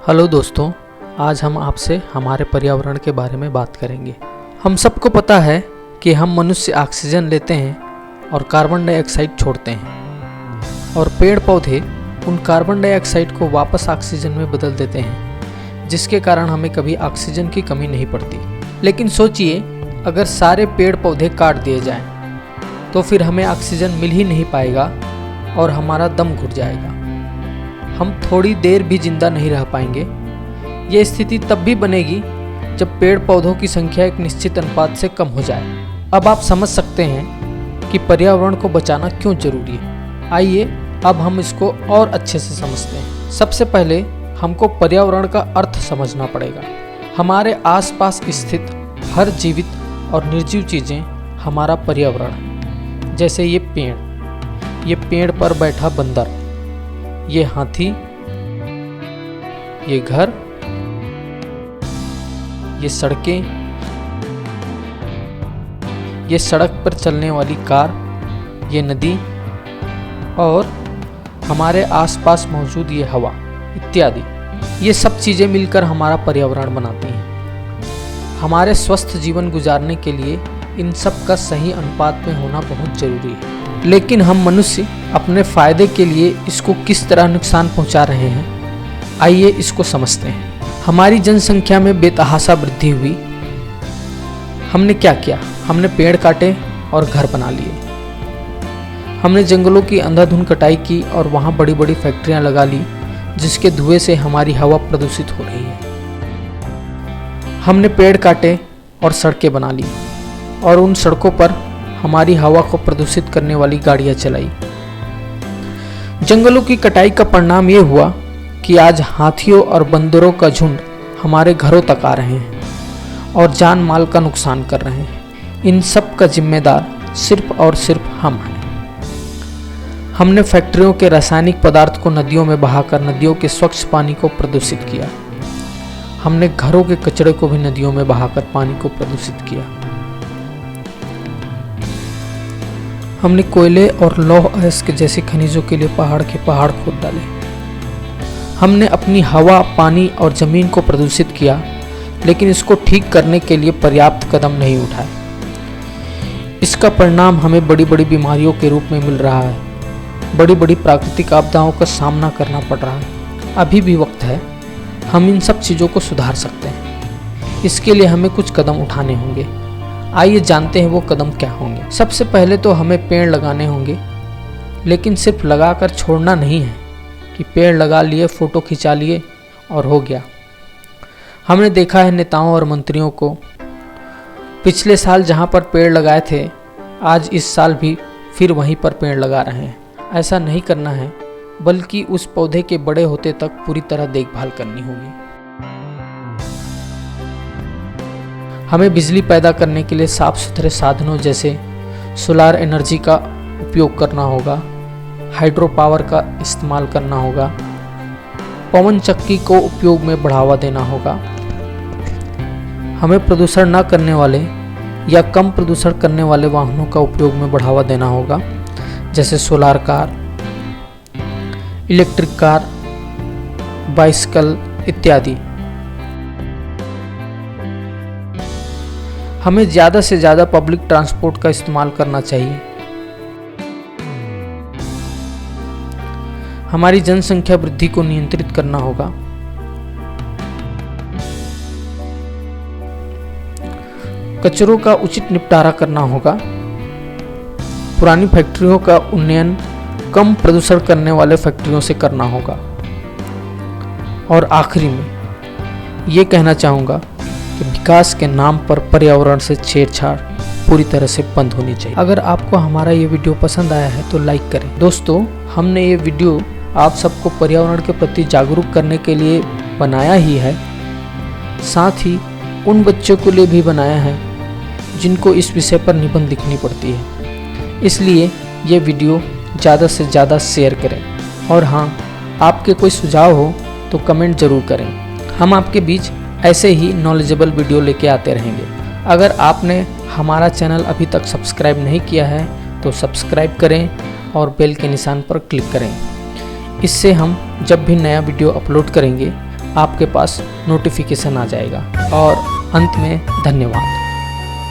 Hello दोस्तों, आज हम आपसे हमारे पर्यावरण के बारे में बात करेंगे। हम सबको पता है कि हम मनुष्य ऑक्सीजन लेते हैं और कार्बन डाइऑक्साइड छोड़ते हैं और पेड़ पौधे उन कार्बन डाइऑक्साइड को वापस ऑक्सीजन में बदल देते हैं, जिसके कारण हमें कभी ऑक्सीजन की कमी नहीं पड़ती। लेकिन सोचिए, अगर सारे पेड़ पौधे काट दिए जाएं, तो फिर हमें ऑक्सीजन मिल ही नहीं पाएगा और हमारा दम घुट जाएगा। हम थोड़ी देर भी जिंदा नहीं रह पाएंगे। ये स्थिति तब भी बनेगी जब पेड़ पौधों की संख्या एक निश्चित अनुपात से कम हो जाए। अब आप समझ सकते हैं कि पर्यावरण को बचाना क्यों जरूरी है। आइए अब हम इसको और अच्छे से समझते हैं। सबसे पहले हमको पर्यावरण का अर्थ समझना पड़ेगा। हमारे आसपास स्थित हर जीवित और निर्जीव चीज़ें हमारा पर्यावरण है। जैसे ये पेड़ पर बैठा बंदर, ये हाथी, ये घर, ये सड़कें, ये सड़क पर चलने वाली कार, ये नदी और हमारे आसपास मौजूद ये हवा इत्यादि। ये सब चीज़ें मिलकर हमारा पर्यावरण बनाती हैं। हमारे स्वस्थ जीवन गुजारने के लिए इन सब का सही अनुपात में होना बहुत जरूरी है। लेकिन हम मनुष्य अपने फायदे के लिए इसको किस तरह नुकसान पहुंचा रहे हैं, आइए इसको समझते हैं। हमारी जनसंख्या में बेतहाशा वृद्धि हुई। हमने क्या किया? हमने पेड़ काटे और घर बना लिए। हमने जंगलों की अंधाधुंध कटाई की और वहां बड़ी बड़ी फैक्ट्रियां लगा ली, जिसके धुएं से हमारी हवा प्रदूषित हो रही है। हमने पेड़ काटे और सड़कें बना ली और उन सड़कों पर हमारी हवा को प्रदूषित करने वाली गाड़ियां चलाई। जंगलों की कटाई का परिणाम ये हुआ कि आज हाथियों और बंदरों का झुंड हमारे घरों तक आ रहे हैं और जान माल का नुकसान कर रहे हैं। इन सब का जिम्मेदार सिर्फ और सिर्फ हम हैं। हमने फैक्ट्रियों के रासायनिक पदार्थ को नदियों में बहाकर नदियों के स्वच्छ पानी को प्रदूषित किया। हमने घरों के कचरे को भी नदियों में बहाकर पानी को प्रदूषित किया। हमने कोयले और लौह अयस्क जैसे खनिजों के लिए पहाड़ के पहाड़ खोद डाले। हमने अपनी हवा, पानी और जमीन को प्रदूषित किया, लेकिन इसको ठीक करने के लिए पर्याप्त कदम नहीं उठाए। इसका परिणाम हमें बड़ी बड़ी बीमारियों के रूप में मिल रहा है। बड़ी बड़ी प्राकृतिक आपदाओं का सामना करना पड़ रहा है। अभी भी वक्त है, हम इन सब चीज़ों को सुधार सकते हैं। इसके लिए हमें कुछ कदम उठाने होंगे। आइए जानते हैं वो कदम क्या होंगे। सबसे पहले तो हमें पेड़ लगाने होंगे, लेकिन सिर्फ लगाकर छोड़ना नहीं है कि पेड़ लगा लिए, फोटो खिंचा लिए और हो गया। हमने देखा है नेताओं और मंत्रियों को, पिछले साल जहाँ पर पेड़ लगाए थे, आज इस साल भी फिर वहीं पर पेड़ लगा रहे हैं। ऐसा नहीं करना है, बल्कि उस पौधे के बड़े होते तक पूरी तरह देखभाल करनी होगी। हमें बिजली पैदा करने के लिए साफ सुथरे साधनों जैसे सोलार एनर्जी का उपयोग करना होगा, हाइड्रो पावर का इस्तेमाल करना होगा, पवन चक्की को उपयोग में बढ़ावा देना होगा। हमें प्रदूषण न करने वाले या कम प्रदूषण करने वाले वाहनों का उपयोग में बढ़ावा देना होगा, जैसे solar car, electric car, bicycle इत्यादि। हमें ज़्यादा से ज़्यादा पब्लिक ट्रांसपोर्ट का इस्तेमाल करना चाहिए। हमारी जनसंख्या वृद्धि को नियंत्रित करना होगा। कचरों का उचित निपटारा करना होगा। पुरानी फैक्ट्रियों का उन्नयन कम प्रदूषण करने वाले फैक्ट्रियों से करना होगा। और आखिरी में ये कहना चाहूँगा कि विकास के नाम पर पर्यावरण से छेड़छाड़ पूरी तरह से बंद होनी चाहिए। अगर आपको हमारा ये वीडियो पसंद आया है तो लाइक करें। दोस्तों, हमने ये वीडियो आप सबको पर्यावरण के प्रति जागरूक करने के लिए बनाया ही है, साथ ही उन बच्चों के लिए भी बनाया है जिनको इस विषय पर निबंध लिखनी पड़ती है। इसलिए ये वीडियो ज़्यादा से ज़्यादा शेयर करें। और हाँ, आपके कोई सुझाव हो तो कमेंट ज़रूर करें। हम आपके बीच ऐसे ही नॉलेजेबल वीडियो लेके आते रहेंगे। अगर आपने हमारा चैनल अभी तक सब्सक्राइब नहीं किया है तो सब्सक्राइब करें और बेल के निशान पर क्लिक करें। इससे हम जब भी नया वीडियो अपलोड करेंगे आपके पास नोटिफिकेशन आ जाएगा। और अंत में धन्यवाद।